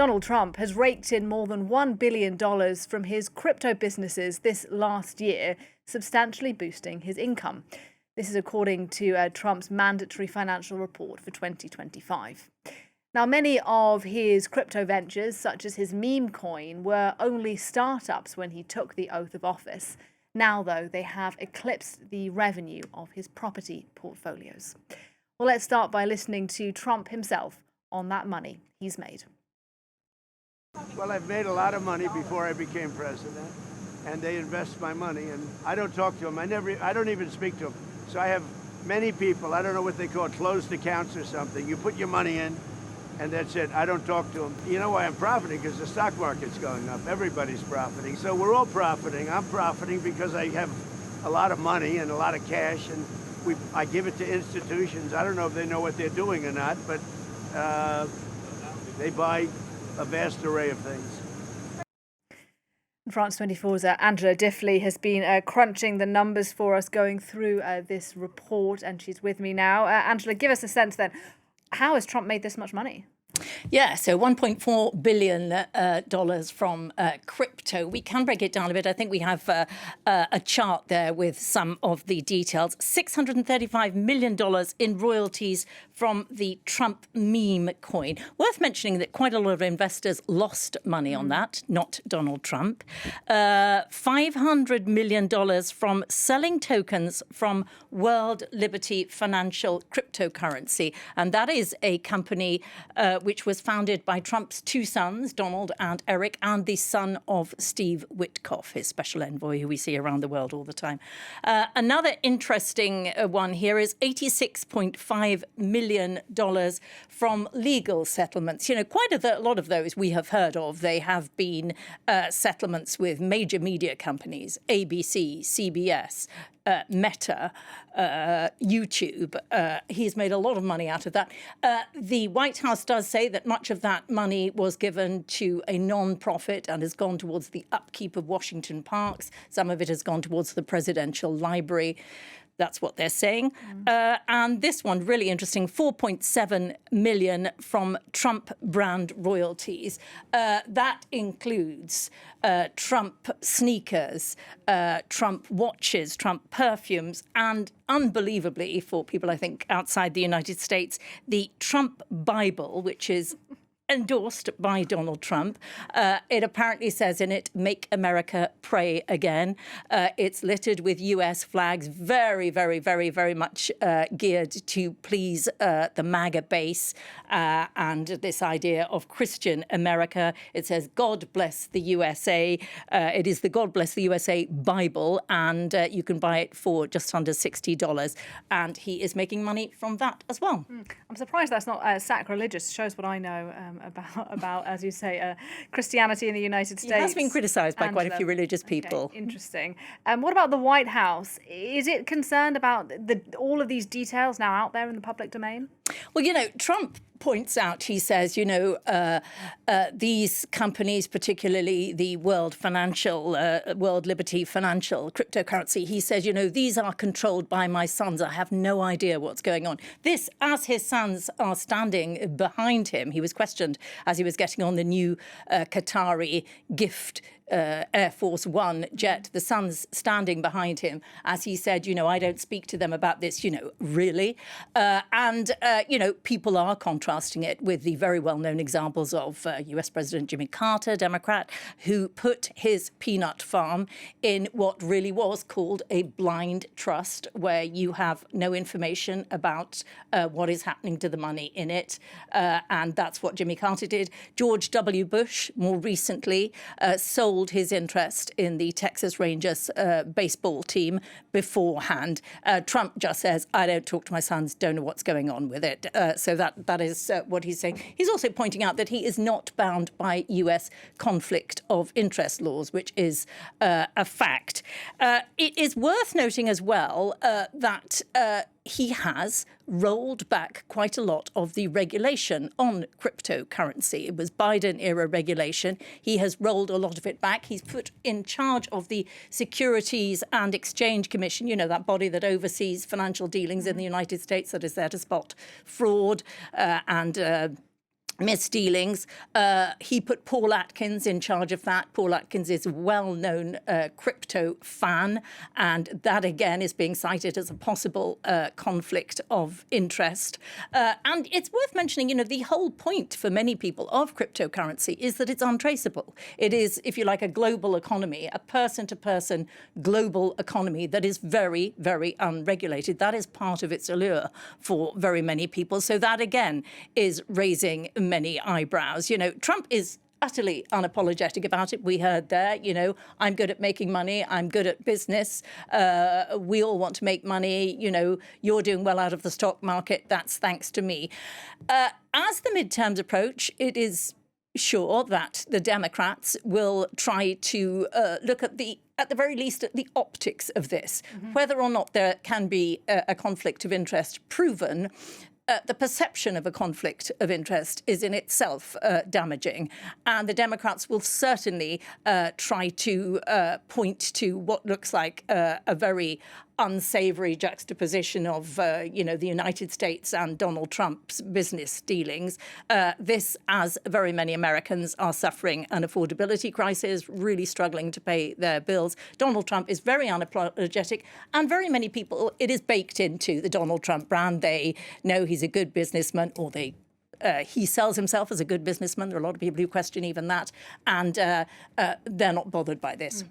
Donald Trump has raked in more than $1 billion from his crypto businesses this last year, substantially boosting his income. This is according to Trump's mandatory financial report for 2025. Now, many of his crypto ventures, such as his meme coin, were only startups when he took the oath of office. Now, though, they have eclipsed the revenue of his property portfolios. Well, let's start by listening to Trump himself on that money he's made. Well, I've made a lot of money before I became president, and they invest my money, and I don't talk to them. I don't even speak to them. So I have many people, I don't know what they call it, closed accounts or something. You put your money in, and that's it. I don't talk to them. You know why I'm profiting? Because the stock market's going up. Everybody's profiting. So we're all profiting. I'm profiting because I have a lot of money and a lot of cash, and I give it to institutions. I don't know if they know what they're doing or not, but they buy a vast array of things. France 24's Angela Diffley has been crunching the numbers for us, going through this report, and she's with me now. Angela, give us a sense then. How has Trump made this much money? Yeah, so $1.4 billion from crypto. We can break it down a bit. I think we have a chart there with some of the details. $635 million in royalties from the Trump meme coin. Worth mentioning that quite a lot of investors lost money on that, not Donald Trump. $500 million from selling tokens from World Liberty Financial cryptocurrency. And that is a company which was founded by Trump's two sons, Donald and Eric, and the son of Steve Witkoff, his special envoy who we see around the world all the time. Another interesting one here is $86.5 million from legal settlements. You know, quite a lot of those we have heard of. They have been settlements with major media companies, ABC, CBS, Meta, YouTube. He's made a lot of money out of that. The White House does say that much of that money was given to a non-profit and has gone towards the upkeep of Washington parks. Some of it has gone towards the presidential library. That's what they're saying. And this one, really interesting, $4.7 million from Trump brand royalties. That includes Trump sneakers, Trump watches, Trump perfumes, and unbelievably, for people, I think, outside the United States, the Trump Bible, which is endorsed by Donald Trump. It apparently says in it, "Make America Pray Again." It's littered with US flags, very, very, very, very much geared to please the MAGA base and this idea of Christian America. It says, "God bless the USA." It is the God Bless the USA Bible, and you can buy it for just under $60. And he is making money from that as well. I'm surprised that's not sacrilegious. Shows what I know about, as you say, Christianity in the United States. It has been criticised by quite a few religious people. Okay, interesting. What about the White House? Is it concerned about all of these details now out there in the public domain? Well, you know, Trump points out, he says, you know, these companies, particularly the World Liberty Financial cryptocurrency, he says, you know, these are controlled by my sons. I have no idea what's going on. This, as his sons are standing behind him, he was questioned as he was getting on the new Qatari gift Air Force One jet, the sons standing behind him as he said, you know, I don't speak to them about this, you know, really. You know, people are contrasting it with the very well-known examples of US President Jimmy Carter, Democrat, who put his peanut farm in what really was called a blind trust, where you have no information about what is happening to the money in it. And that's what Jimmy Carter did. George W. Bush, more recently, sold his interest in the Texas Rangers baseball team beforehand. Trump just says, I don't talk to my sons, don't know what's going on with it. So that is what he's saying. He's also pointing out that he is not bound by US conflict of interest laws, which is a fact. It is worth noting as well that he has rolled back quite a lot of the regulation on cryptocurrency. It was Biden-era regulation. He has rolled a lot of it back. He's put in charge of the Securities and Exchange Commission, you know, that body that oversees financial dealings in the United States, that is there to spot fraud and misdealings. He put Paul Atkins in charge of that. Paul Atkins is a well-known crypto fan, and that again is being cited as a possible conflict of interest. And it's worth mentioning, the whole point for many people of cryptocurrency is that it's untraceable. It is, if you like, a global economy, a person-to-person global economy that is very, very unregulated. That is part of its allure for very many people. So that again is raising many eyebrows. Trump is utterly unapologetic about it. We heard there, I'm good at making money. I'm good at business. We all want to make money. You're doing well out of the stock market. That's thanks to me. As the midterms approach, it is sure that the Democrats will try to look at the very least, at the optics of this, whether or not there can be a conflict of interest proven. The perception of a conflict of interest is in itself damaging. And the Democrats will certainly try to point to what looks like a very unsavory juxtaposition of, the United States and Donald Trump's business dealings. This, as very many Americans are suffering an affordability crisis, really struggling to pay their bills. Donald Trump is very unapologetic, and very many people, it is baked into the Donald Trump brand. They know he's a good businessman, or he sells himself as a good businessman. There are a lot of people who question even that, and they're not bothered by this.